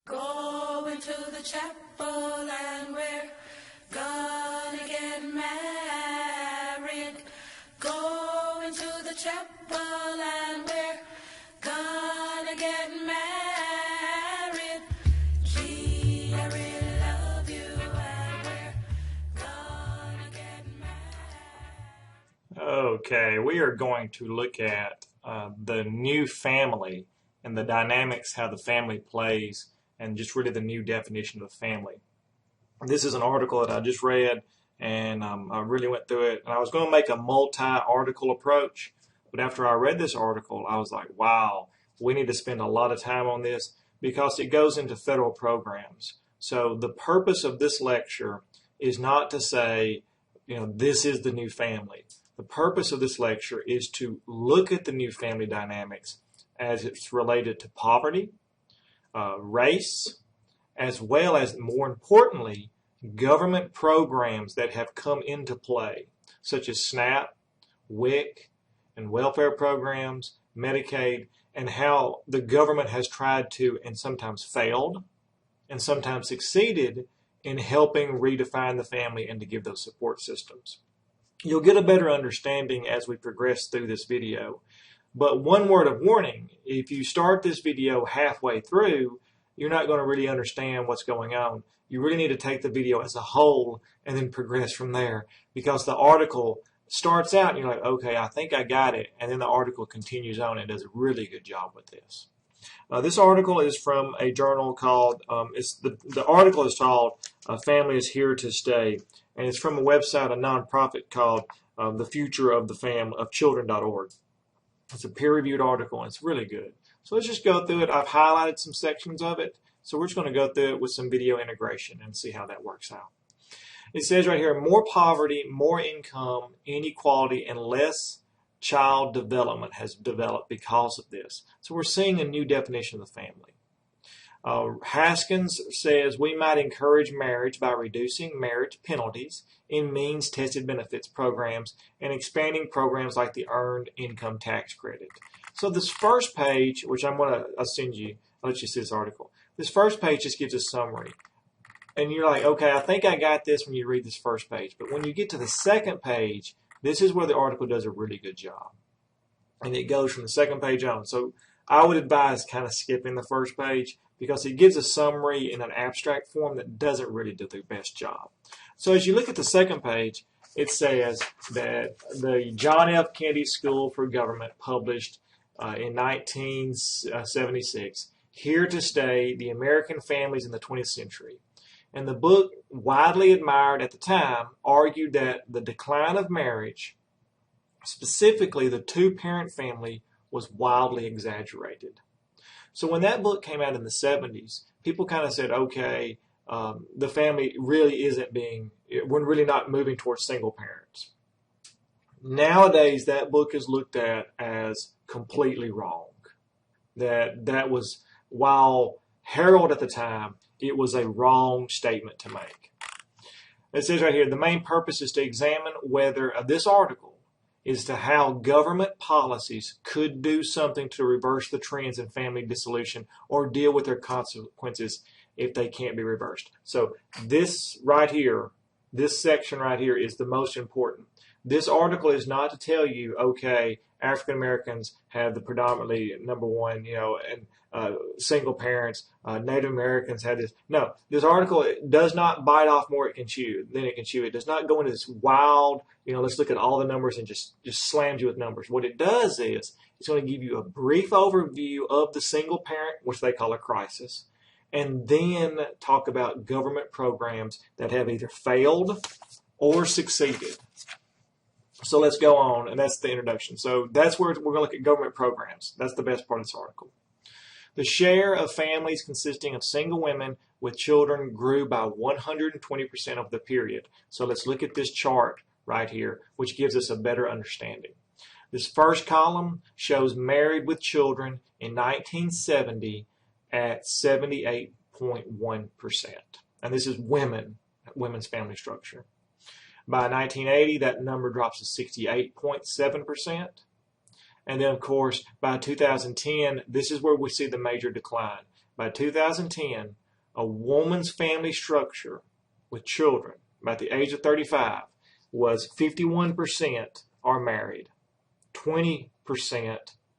Going to the chapel and we're gonna get married. Going to the chapel and we're gonna get married. Gee, I really love you and we're gonna get married. Okay, we are going to look at the new family and the dynamics, how the family plays, and just really the new definition of the family. This is an article that I just read, and I really went through it. And I was going to make a multi-article approach, but after I read this article, I was like, wow, we need to spend a lot of time on this because it goes into federal programs. So the purpose of this lecture is not to say, this is the new family. The purpose of this lecture is to look at the new family dynamics as it's related to poverty, race, as well as, more importantly, government programs that have come into play, such as SNAP, WIC, and welfare programs, Medicaid, and how the government has tried to, and sometimes failed, and sometimes succeeded in helping redefine the family and to give those support systems. You'll get a better understanding as we progress through this video. But one word of warning, if you start this video halfway through, you're not going to really understand what's going on. You really need to take the video as a whole and then progress from there, because the article starts out and you're like, okay, I think I got it, and then the article continues on and does a really good job with this. This article is from a journal called, the article is called Family is Here to Stay, and it's from a website, a nonprofit called The Future of the Family of Children.org. It's a peer-reviewed article, and it's really good. So let's just go through it. I've highlighted some sections of it, so we're just going to go through it with some video integration and see how that works out. It says right here, more poverty, more income, inequality, and less child development has developed because of this. So we're seeing a new definition of the family. Haskins says we might encourage marriage by reducing marriage penalties in means-tested benefits programs and expanding programs like the Earned Income Tax Credit. So this first page, which I'll let you see this article. This first page just gives a summary. And you're like, okay, I think I got this when you read this first page. But when you get to the second page, this is where the article does a really good job. And it goes from the second page on. So I would advise kind of skipping the first page because it gives a summary in an abstract form that doesn't really do the best job. So as you look at the second page, it says that the John F. Kennedy School for Government published in 1976, Here to Stay, The American Families in the 20th Century. And the book, widely admired at the time, argued that the decline of marriage, specifically the two-parent family, was wildly exaggerated. So when that book came out in the 70s, people kind of said, okay, the family really we're really not moving towards single parents. Nowadays, that book is looked at as completely wrong. That was, while heralded at the time, it was a wrong statement to make. It says right here, the main purpose is to examine whether this article is to how government policies could do something to reverse the trends in family dissolution or deal with their consequences if they can't be reversed. So this right here, this section right here is the most important. This article is not to tell you, okay, African Americans have the predominantly number one, and single parents, Native Americans have this. No, this article does not bite off more than it can chew. It does not go into this wild, let's look at all the numbers and just slams you with numbers. What it does is it's going to give you a brief overview of the single parent, which they call a crisis, and then talk about government programs that have either failed or succeeded. So let's go on, and that's the introduction. So that's where we're going to look at government programs. That's the best part of this article. The share of families consisting of single women with children grew by 120% over the period. So let's look at this chart right here, which gives us a better understanding. This first column shows married with children in 1970 at 78.1%. And this is women's family structure. By 1980, that number drops to 68.7%. And then, of course, by 2010, this is where we see the major decline. By 2010, a woman's family structure with children by the age of 35 was 51% are married, 20%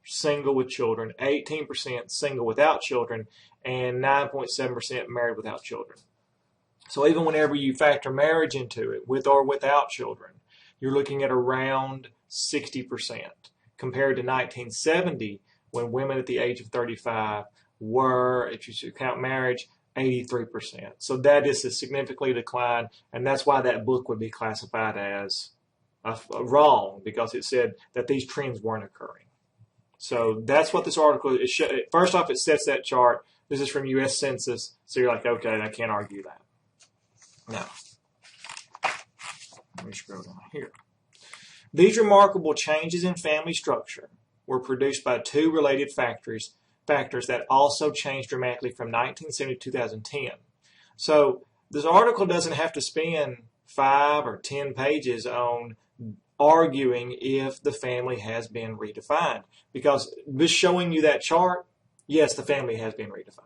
single with children, 18% single without children, and 9.7% married without children. So even whenever you factor marriage into it, with or without children, you're looking at around 60% compared to 1970 when women at the age of 35 were, if you count marriage, 83%. So that is a significantly decline, and that's why that book would be classified as wrong, because it said that these trends weren't occurring. So that's what this article is. First off, it sets that chart. This is from U.S. Census, so you're like, okay, I can't argue that. Now, let me scroll down here. These remarkable changes in family structure were produced by two related factors that also changed dramatically from 1970 to 2010. So this article doesn't have to spend 5 or 10 pages on arguing if the family has been redefined, because just showing you that chart, yes, the family has been redefined.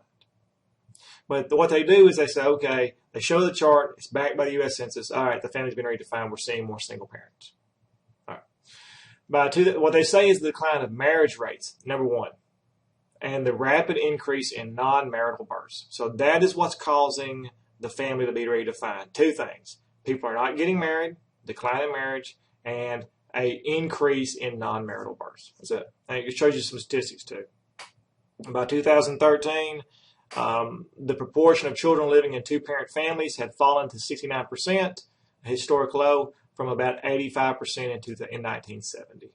But what they do is they say, okay, they show the chart, it's backed by the U.S. Census, all right, the family's been redefined, we're seeing more single parents. All right. What they say is the decline of marriage rates, number one, and the rapid increase in non-marital births. So that is what's causing the family to be redefined. Two things. People are not getting married, decline in marriage, and an increase in non-marital births. That's it. And it shows you some statistics too. By 2013, the proportion of children living in two-parent families had fallen to 69%, a historic low, from about 85% in 1970.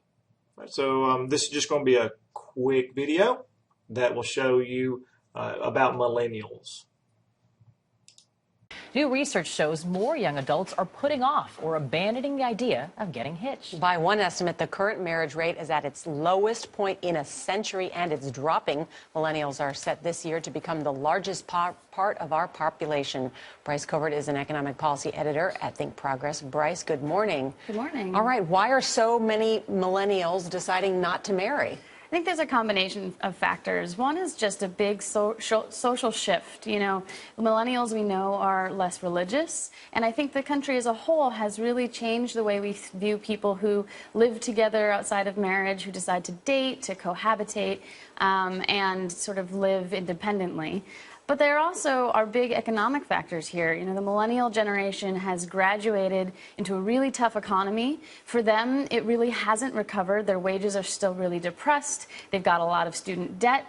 Right, so this is just going to be a quick video that will show you about millennials. New research shows more young adults are putting off or abandoning the idea of getting hitched. By one estimate, the current marriage rate is at its lowest point in a century, and it's dropping. Millennials are set this year to become the largest part of our population. Bryce Covert is an economic policy editor at Think Progress. Bryce, good morning. Good morning. All right, why are so many millennials deciding not to marry? I think there's a combination of factors. One is just a big social shift. You know, millennials we know are less religious, and I think the country as a whole has really changed the way we view people who live together outside of marriage, who decide to date, to cohabitate, and sort of live independently. But there also are big economic factors here. You know, the millennial generation has graduated into a really tough economy. For them, it really hasn't recovered. Their wages are still really depressed. They've got a lot of student debt,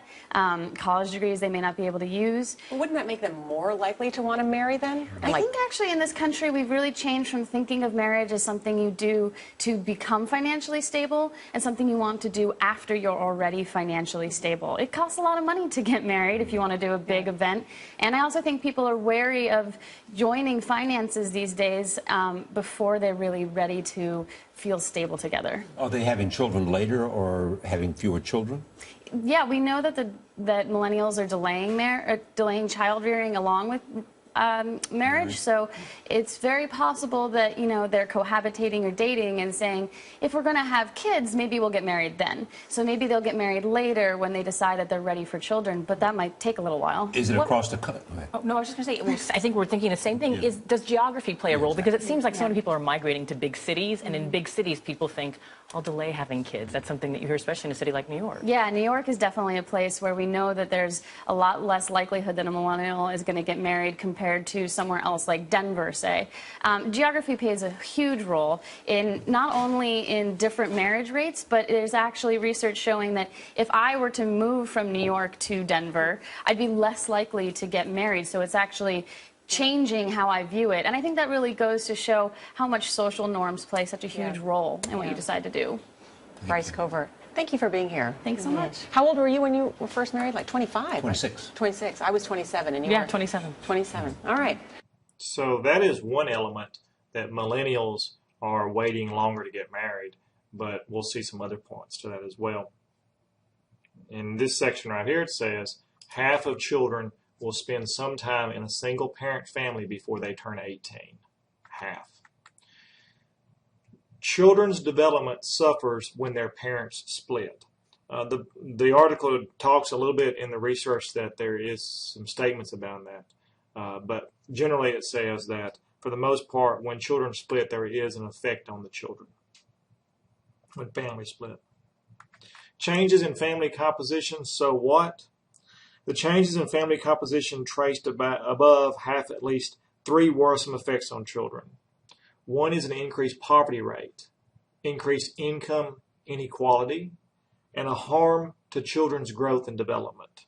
college degrees they may not be able to use. Well, wouldn't that make them more likely to want to marry then? I think actually in this country we've really changed from thinking of marriage as something you do to become financially stable and something you want to do after you're already financially stable. It costs a lot of money to get married if you want to do a big event. And I also think people are wary of joining finances these days before they're really ready to feel stable together. Are they having children later or having fewer children? Yeah, we know that that millennials are delaying child rearing along with marriage. So it's very possible that, you know, they're cohabitating or dating and saying, if we're going to have kids, maybe we'll get married then. So maybe they'll get married later when they decide that they're ready for children, but that might take a little while. Is it across the country? Oh, no, I was just going to say, I think we're thinking the same thing. Yeah. Does geography play a role? Because it seems like so many people are migrating to big cities, and in big cities, people think, I'll delay having kids. That's something that you hear, especially in a city like New York. Yeah, New York is definitely a place where we know that there's a lot less likelihood that a millennial is going to get married compared to somewhere else like Denver, say. Geography plays a huge role in not only in different marriage rates, but there's actually research showing that if I were to move from New York to Denver, I'd be less likely to get married. So it's actually changing how I view it. And I think that really goes to show how much social norms play such a huge role in what you decide to do. Bryce Covert, thank you for being here. Thanks so much. How old were you when you were first married? Like 25? 26. 26. I was 27 and you were? 27. 27. All right. So that is one element, that millennials are waiting longer to get married, but we'll see some other points to that as well. In this section right here, it says half of children will spend some time in a single-parent family before they turn 18. Half. children's development suffers when their parents split. The article talks a little bit in the research that there is some statements about that, but generally it says that for the most part, when children split, there is an effect on the children when families split. Changes in family composition. So what? The changes in family composition traced above have at least 3 worrisome effects on children. One is an increased poverty rate, increased income inequality, and a harm to children's growth and development.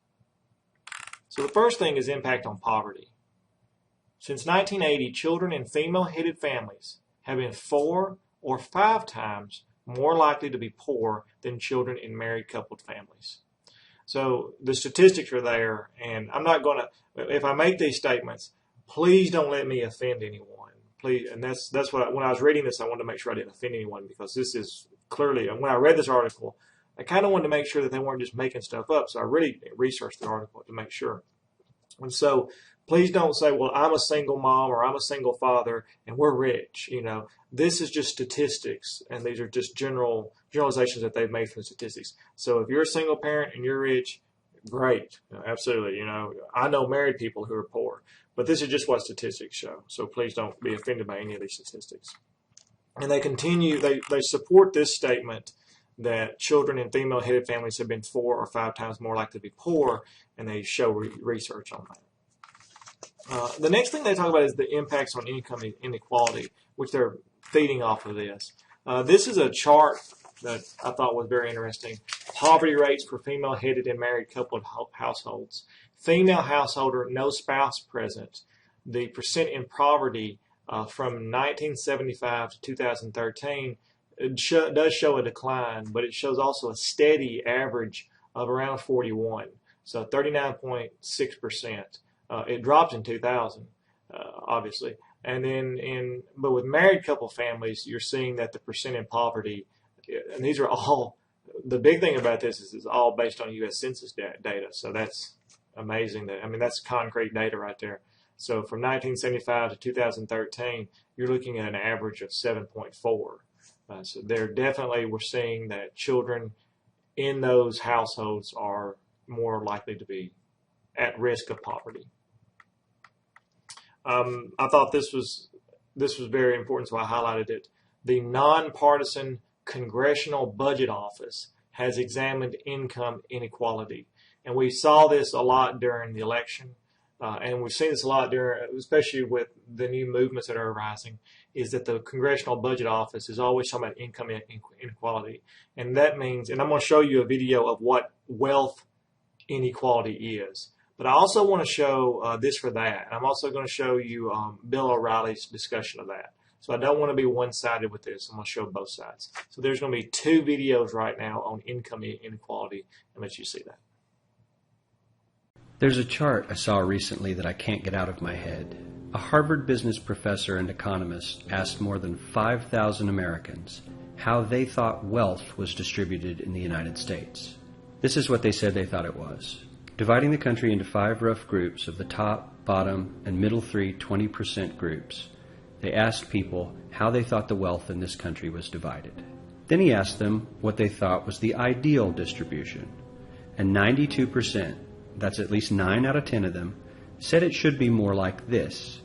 So the first thing is impact on poverty. Since 1980, children in female-headed families have been 4 or 5 times more likely to be poor than children in married coupled families. So the statistics are there, and I'm not going to, if I make these statements, please don't let me offend anyone. Please, and that's what when I was reading this, I wanted to make sure I didn't offend anyone, because this is clearly, when I read this article, I kind of wanted to make sure that they weren't just making stuff up, so I really researched the article to make sure. And so please don't say, well, I'm a single mom or I'm a single father and we're rich. This is just statistics, and these are just generalizations that they've made from the statistics. So if you're a single parent and you're rich, great, absolutely. I know married people who are poor, but this is just what statistics show. So please don't be offended by any of these statistics. And they continue, they support this statement that children in female-headed families have been 4 or 5 times more likely to be poor, and they show research on that. The next thing they talk about is the impacts on income inequality, which they're feeding off of this. This is a chart that I thought was very interesting. Poverty rates for female-headed and married coupled households. Female householder, no spouse present. The percent in poverty from 1975 to 2013 does show a decline, but it shows also a steady average of around 41, so 39.6%. It dropped in 2000, obviously, and then but with married couple families, you're seeing that the percent in poverty, and these are all, the big thing about this is it's all based on U.S. Census data, so that's amazing. That's concrete data right there. So from 1975 to 2013, you're looking at an average of 7.4. So we're seeing that children in those households are more likely to be at risk of poverty. I thought this was very important, so I highlighted it. The Nonpartisan Congressional Budget Office has examined income inequality, and we saw this a lot during the election, and we've seen this a lot especially with the new movements that are arising, is that the Congressional Budget Office is always talking about income inequality. And that means, and I'm going to show you a video of what wealth inequality is. But I also want to show this for that. And I'm also going to show you Bill O'Reilly's discussion of that. So I don't want to be one-sided with this. I'm going to show both sides. So there's going to be 2 videos right now on income inequality, and let you see that. There's a chart I saw recently that I can't get out of my head. A Harvard business professor and economist asked more than 5,000 Americans how they thought wealth was distributed in the United States. This is what they said they thought it was. Dividing the country into 5 rough groups of the top, bottom, and middle 3 20% groups, they asked people how they thought the wealth in this country was divided. Then he asked them what they thought was the ideal distribution. And 92%, that's at least 9 out of 10 of them, said it should be more like this.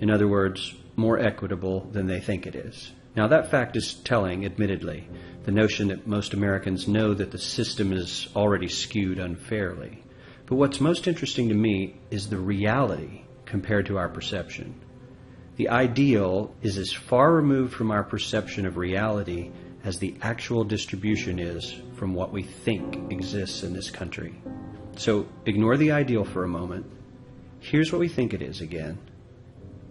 In other words, more equitable than they think it is. Now that fact is telling, admittedly, the notion that most Americans know that the system is already skewed unfairly. But what's most interesting to me is the reality compared to our perception. The ideal is as far removed from our perception of reality as the actual distribution is from what we think exists in this country. So ignore the ideal for a moment. Here's what we think it is again.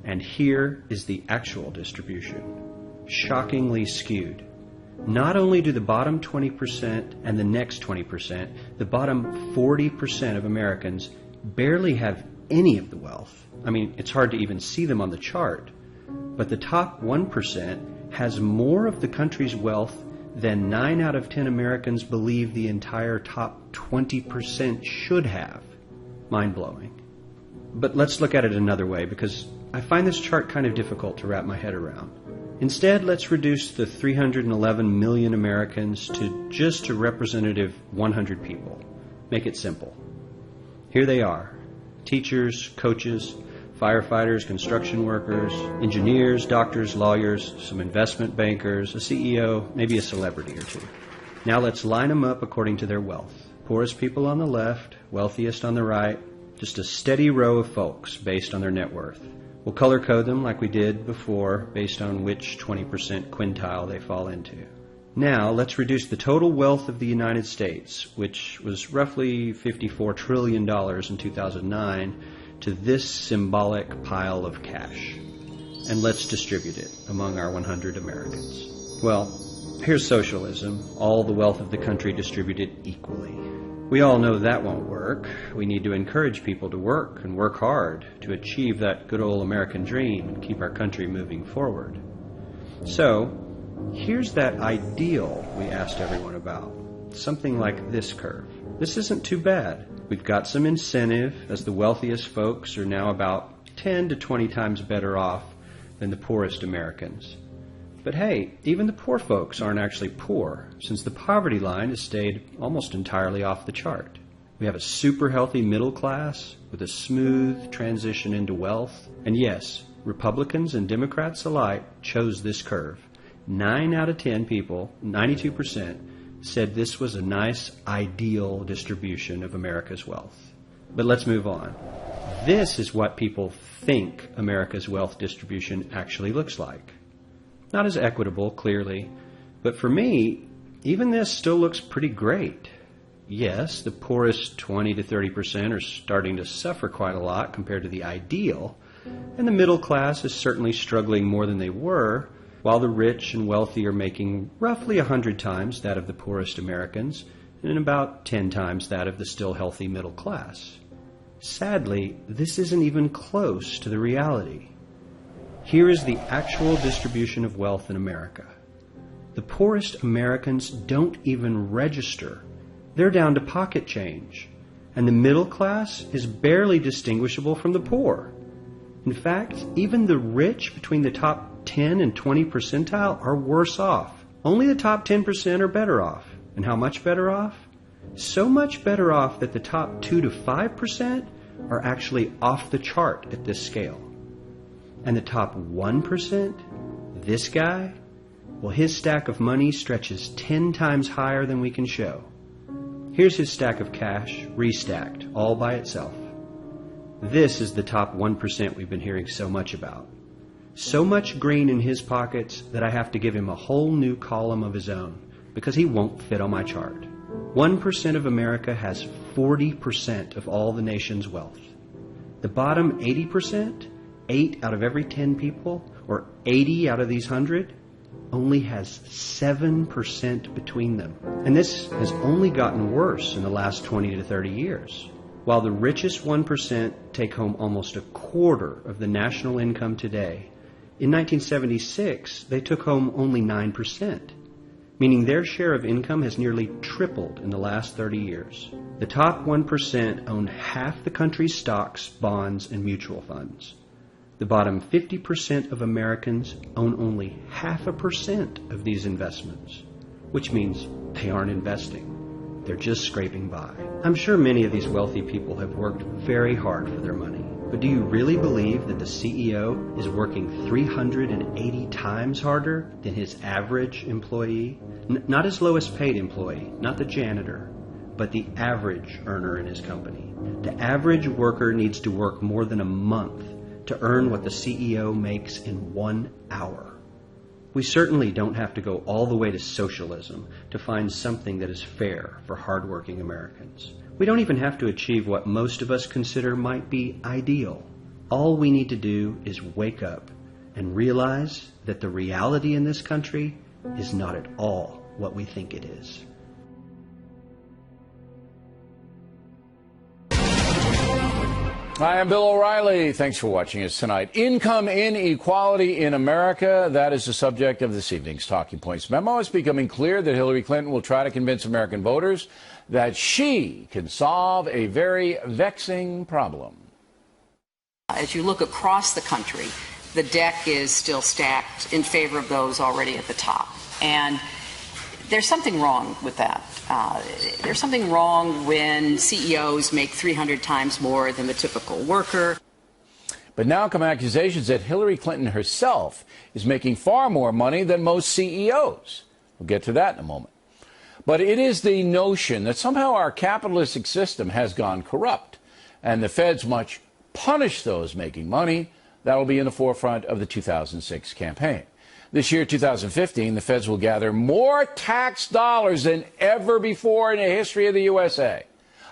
And here is the actual distribution. Shockingly skewed. Not only do the bottom 20% and the next 20%, the bottom 40% of Americans barely have any of the wealth. It's hard to even see them on the chart. But the top 1% has more of the country's wealth than 9 out of 10 Americans believe the entire top 20% should have. Mind-blowing. But let's look at it another way, because I find this chart kind of difficult to wrap my head around. Instead, let's reduce the 311 million Americans to just a representative 100 people. Make it simple. Here they are: teachers, coaches, firefighters, construction workers, engineers, doctors, lawyers, some investment bankers, a CEO, maybe a celebrity or two. Now let's line them up according to their wealth. Poorest people on the left, wealthiest on the right, just a steady row of folks based on their net worth. We'll color code them like we did before based on which 20% quintile they fall into. Now let's reduce the total wealth of the United States, which was roughly $54 trillion in 2009, to this symbolic pile of cash. And let's distribute it among our 100 Americans. Well, here's socialism, all the wealth of the country distributed equally. We all know that won't work. We need to encourage people to work and work hard to achieve that good old American dream and keep our country moving forward. So, here's that ideal we asked everyone about. Something like this curve. This isn't too bad. We've got some incentive, as the wealthiest folks are now about 10 to 20 times better off than the poorest Americans. But hey, even the poor folks aren't actually poor, since the poverty line has stayed almost entirely off the chart. We have a super healthy middle class with a smooth transition into wealth. And yes, Republicans and Democrats alike chose this curve. 9 out of 10 people, 92%, said this was a nice, ideal distribution of America's wealth. But let's move on. This is what people think America's wealth distribution actually looks like. Not as equitable, clearly, but for me, even this still looks pretty great. Yes, the poorest 20 to 30% are starting to suffer quite a lot compared to the ideal, and the middle class is certainly struggling more than they were, while the rich and wealthy are making roughly 100 times that of the poorest Americans, and about 10 times that of the still healthy middle class. Sadly, this isn't even close to the reality. Here is the actual distribution of wealth in America. The poorest Americans don't even register. They're down to pocket change. And the middle class is barely distinguishable from the poor. In fact, even the rich between the top 10 and 20 percentile are worse off. Only the top 10% are better off. And how much better off? So much better off that the top 2 to 5% are actually off the chart at this scale. And the top 1%, this guy, well, his stack of money stretches 10 times higher than we can show. Here's his stack of cash, restacked, all by itself. This is the top 1% we've been hearing so much about. So much green in his pockets that I have to give him a whole new column of his own, because he won't fit on my chart. 1% of America has 40% of all the nation's wealth. The bottom 80%, 8 out of every 10 people, or 80 out of these 100, only has 7% between them. And this has only gotten worse in the last 20 to 30 years. While the richest 1% take home almost a quarter of the national income today, in 1976 they took home only 9%, meaning their share of income has nearly tripled in the last 30 years. The top 1% own half the country's stocks, bonds, and mutual funds. The bottom 50% of Americans own only 0.5% of these investments, which means they aren't investing. They're just scraping by. I'm sure many of these wealthy people have worked very hard for their money. But do you really believe that the CEO is working 380 times harder than his average employee? Not his lowest paid employee, not the janitor, but the average earner in his company. The average worker needs to work more than a month to earn what the CEO makes in 1 hour. We certainly don't have to go all the way to socialism to find something that is fair for hardworking Americans. We don't even have to achieve what most of us consider might be ideal. All we need to do is wake up and realize that the reality in this country is not at all what we think it is. Hi, I'm Bill O'Reilly. Thanks for watching us tonight. Income inequality in America, that is the subject of this evening's Talking Points memo. It's becoming clear that Hillary Clinton will try to convince American voters that she can solve a very vexing problem. As you look across the country, the deck is still stacked in favor of those already at the top. And there's something wrong with that. There's something wrong when CEOs make 300 times more than the typical worker. But now come accusations that Hillary Clinton herself is making far more money than most CEOs. We'll get to that in a moment. But it is the notion that somehow our capitalistic system has gone corrupt, and the feds must punish those making money. That will be in the forefront of the 2006 campaign. This year, 2015, the feds will gather more tax dollars than ever before in the history of the USA,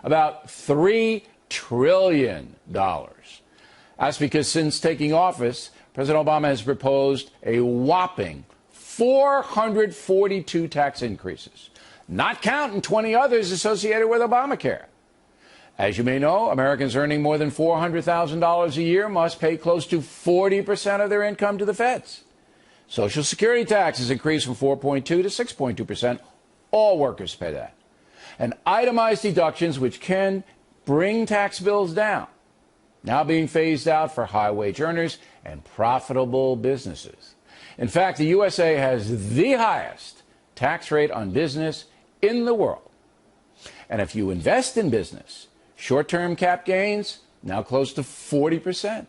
about $3 trillion. That's because since taking office, President Obama has proposed a whopping 442 tax increases, not counting 20 others associated with Obamacare. As you may know, Americans earning more than $400,000 a year must pay close to 40% of their income to the feds. Social Security taxes increased from 4.2 to 6.2%. All workers pay that. And itemized deductions, which can bring tax bills down, now being phased out for high-wage earners and profitable businesses. In fact, the USA has the highest tax rate on business in the world. And if you invest in business, short-term cap gains now close to 40%.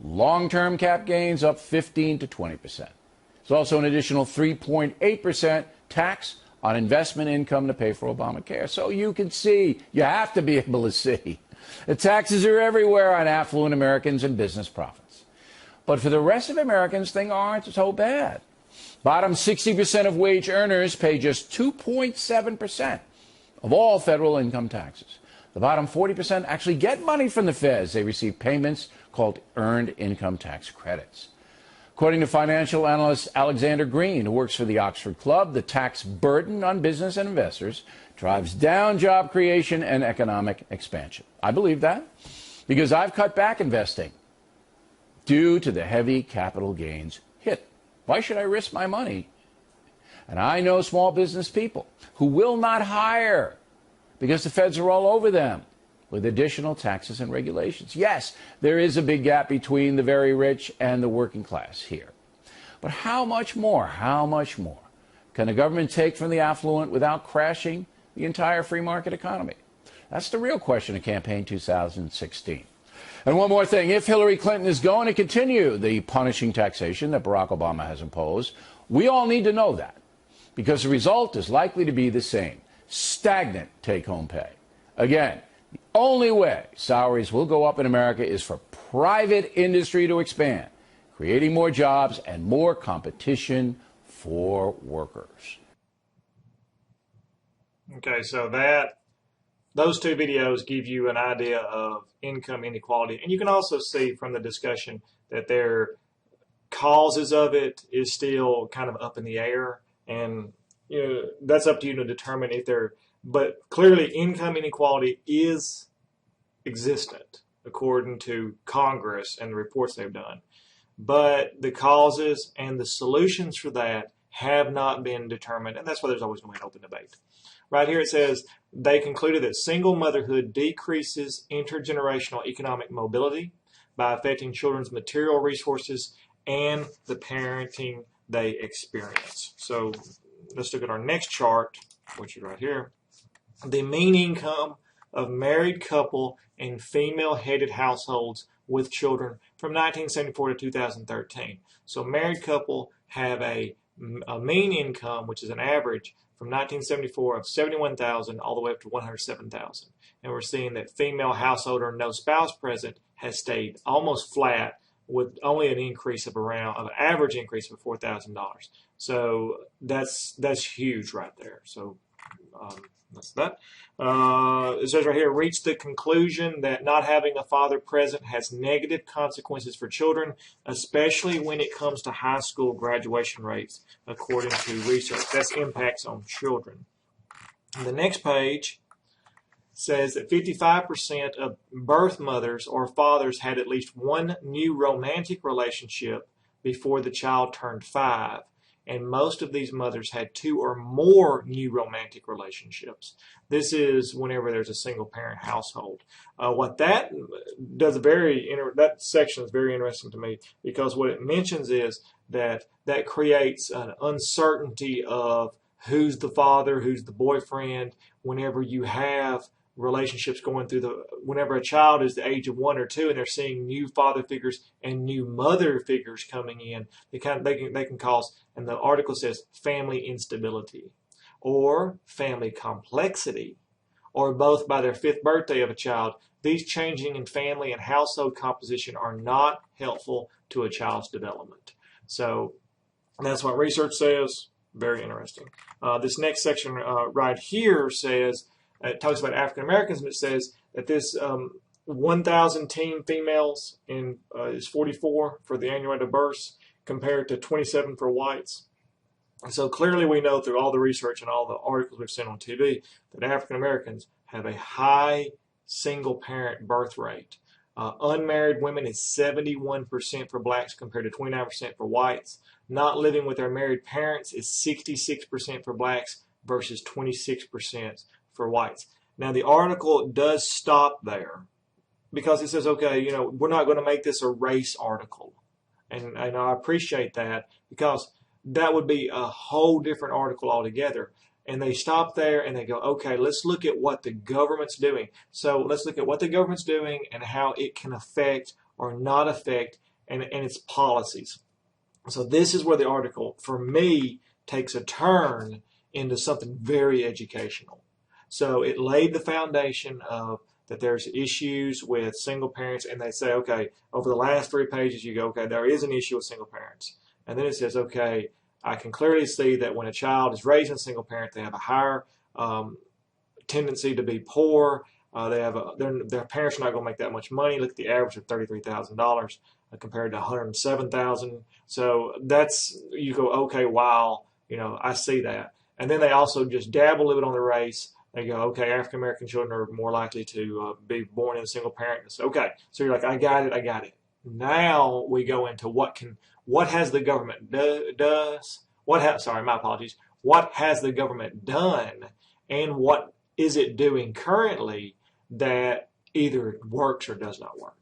Long-term cap gains up 15 to 20%. There's also an additional 3.8% tax on investment income to pay for Obamacare. So you can see, you have to be able to see, the taxes are everywhere on affluent Americans and business profits. But for the rest of Americans, things aren't so bad. Bottom 60% of wage earners pay just 2.7% of all federal income taxes. The bottom 40% actually get money from the feds. They receive payments called earned income tax credits. According to financial analyst Alexander Green, who works for the Oxford Club, the tax burden on business and investors drives down job creation and economic expansion. I believe that because I've cut back investing due to the heavy capital gains hit. Why should I risk my money? And I know small business people who will not hire because the feds are all over them with additional taxes and regulations. Yes, there is a big gap between the very rich and the working class here. But how much more can the government take from the affluent without crashing the entire free market economy? That's the real question of campaign 2016. And one more thing, if Hillary Clinton is going to continue the punishing taxation that Barack Obama has imposed, we all need to know that, because the result is likely to be the same: stagnant take-home pay. Again, the only way salaries will go up in America is for private industry to expand, creating more jobs and more competition for workers. Okay, so those two videos give you an idea of income inequality. And you can also see from the discussion that their causes of it is still kind of up in the air. And that's up to you to determine if they're, but clearly income inequality is existent according to Congress and the reports they've done. But the causes and the solutions for that have not been determined, and that's why there's always going to be an open debate. Right here it says they concluded that single motherhood decreases intergenerational economic mobility by affecting children's material resources and the parenting they experience. So let's look at our next chart, which is right here. The mean income of married couple in female-headed households with children from 1974 to 2013. So married couple have a mean income, which is an average, from 1974 of $71,000 all the way up to $107,000. And we're seeing that female householder, no spouse present, has stayed almost flat with only an increase of an average increase of $4,000. So that's huge right there. So that's that. It says right here, reached the conclusion that not having a father present has negative consequences for children, especially when it comes to high school graduation rates, according to research. That's impacts on children. And the next page says that 55% of birth mothers or fathers had at least one new romantic relationship before the child turned 5. and most of these mothers had 2 or more new romantic relationships. This is whenever there's a single-parent household. What that does that section is very interesting to me, because what it mentions is that creates an uncertainty of who's the father, who's the boyfriend, whenever you have relationships going through whenever a child is the age of 1 or 2 and they're seeing new father figures and new mother figures coming in, they can cause, and the article says, family instability or family complexity, or both by their 5th birthday of a child. These changing in family and household composition are not helpful to a child's development. So that's what research says. Very interesting. This next section right here says, it talks about African Americans, and it says that this 1,000 teen females is 44 for the annual rate of births compared to 27 for whites. And so clearly we know through all the research and all the articles we've seen on TV that African Americans have a high single parent birth rate. Unmarried women is 71% for blacks compared to 29% for whites. Not living with their married parents is 66% for blacks versus 26% for whites. Now the article does stop there because it says, okay, we're not going to make this a race article. And I appreciate that, because that would be a whole different article altogether. And they stop there and they go, okay, let's look at what the government's doing. So let's look at what the government's doing and how it can affect or not affect and its policies. So this is where the article, for me, takes a turn into something very educational. So it laid the foundation of that there's issues with single parents, and they say, okay, over the last 3 pages you go, okay, there is an issue with single parents. And then it says, okay, I can clearly see that when a child is raised in a single parent, they have a higher tendency to be poor. Their parents are not going to make that much money. Look at the average of $33,000 compared to $107,000. So you go, okay, wow, I see that. And then they also just dabble a little bit on the race. They go, okay, African American children are more likely to be born in a single parent. So, okay, so you're like, I got it. Now we go into what has the government what has the government done, and what is it doing currently that either works or does not work.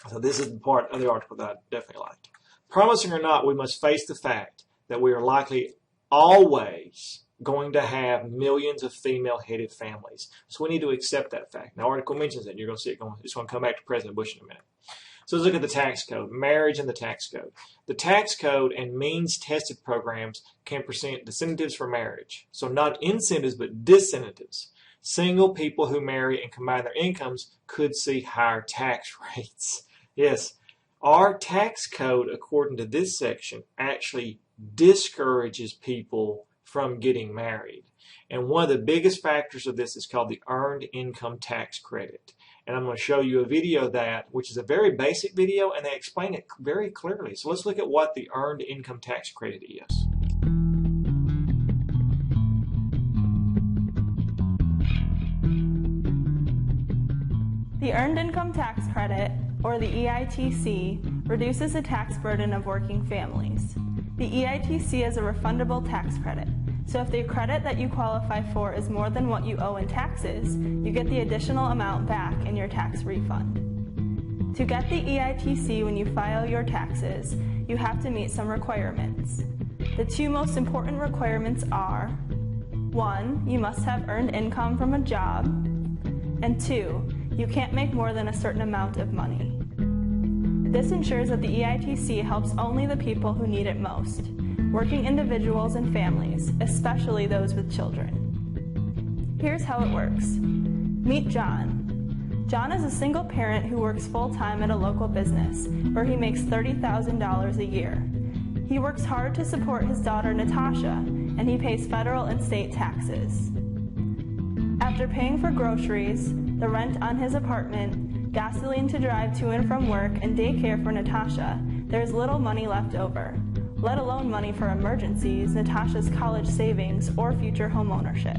So this is the part of the article that I definitely liked. Promising or not, we must face the fact that we are likely always going to have millions of female-headed families. So we need to accept that fact. The article mentions it. You're going to see it's going to come back to President Bush in a minute. So let's look at the tax code, marriage and the tax code. The tax code and means-tested programs can present disincentives for marriage. So not incentives, but disincentives. Single people who marry and combine their incomes could see higher tax rates. Yes, our tax code, according to this section, actually discourages people from getting married. And one of the biggest factors of this is called the Earned Income Tax Credit. And I'm going to show you a video of that, which is a very basic video, and they explain it very clearly. So let's look at what the Earned Income Tax Credit is. The Earned Income Tax Credit, or the EITC, reduces the tax burden of working families. The EITC is a refundable tax credit. So if the credit that you qualify for is more than what you owe in taxes, you get the additional amount back in your tax refund. To get the EITC when you file your taxes, you have to meet some requirements. The 2 most important requirements are: 1, you must have earned income from a job, and 2, you can't make more than a certain amount of money. This ensures that the EITC helps only the people who need it most: working individuals and families, especially those with children. Here's how it works. Meet John. John is a single parent who works full-time at a local business, where he makes $30,000 a year. He works hard to support his daughter Natasha, and he pays federal and state taxes. After paying for groceries, the rent on his apartment, gasoline to drive to and from work, and daycare for Natasha, there's little money left over, let alone money for emergencies, Natasha's college savings, or future home ownership.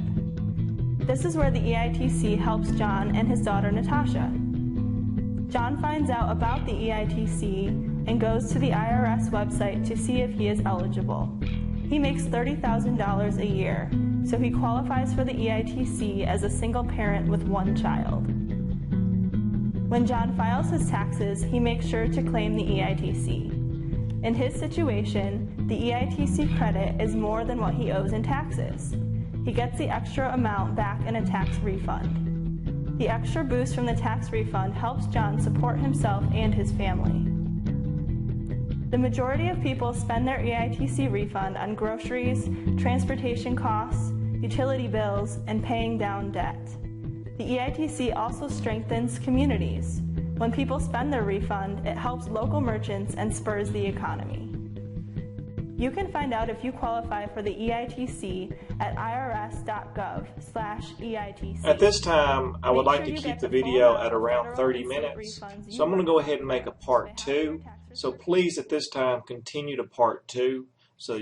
This is where the EITC helps John and his daughter Natasha. John finds out about the EITC and goes to the IRS website to see if he is eligible. He makes $30,000 a year, so he qualifies for the EITC as a single parent with one child. When John files his taxes, he makes sure to claim the EITC. In his situation, the EITC credit is more than what he owes in taxes. He gets the extra amount back in a tax refund. The extra boost from the tax refund helps John support himself and his family. The majority of people spend their EITC refund on groceries, transportation costs, utility bills, and paying down debt. The EITC also strengthens communities. When people spend their refund, it helps local merchants and spurs the economy. You can find out if you qualify for the EITC at irs.gov/EITC. At this time, I would like to keep the video at around 30 minutes, so I'm going to go ahead and make a part 2. So please, at this time, continue to part 2 so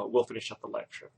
we'll finish up the lecture.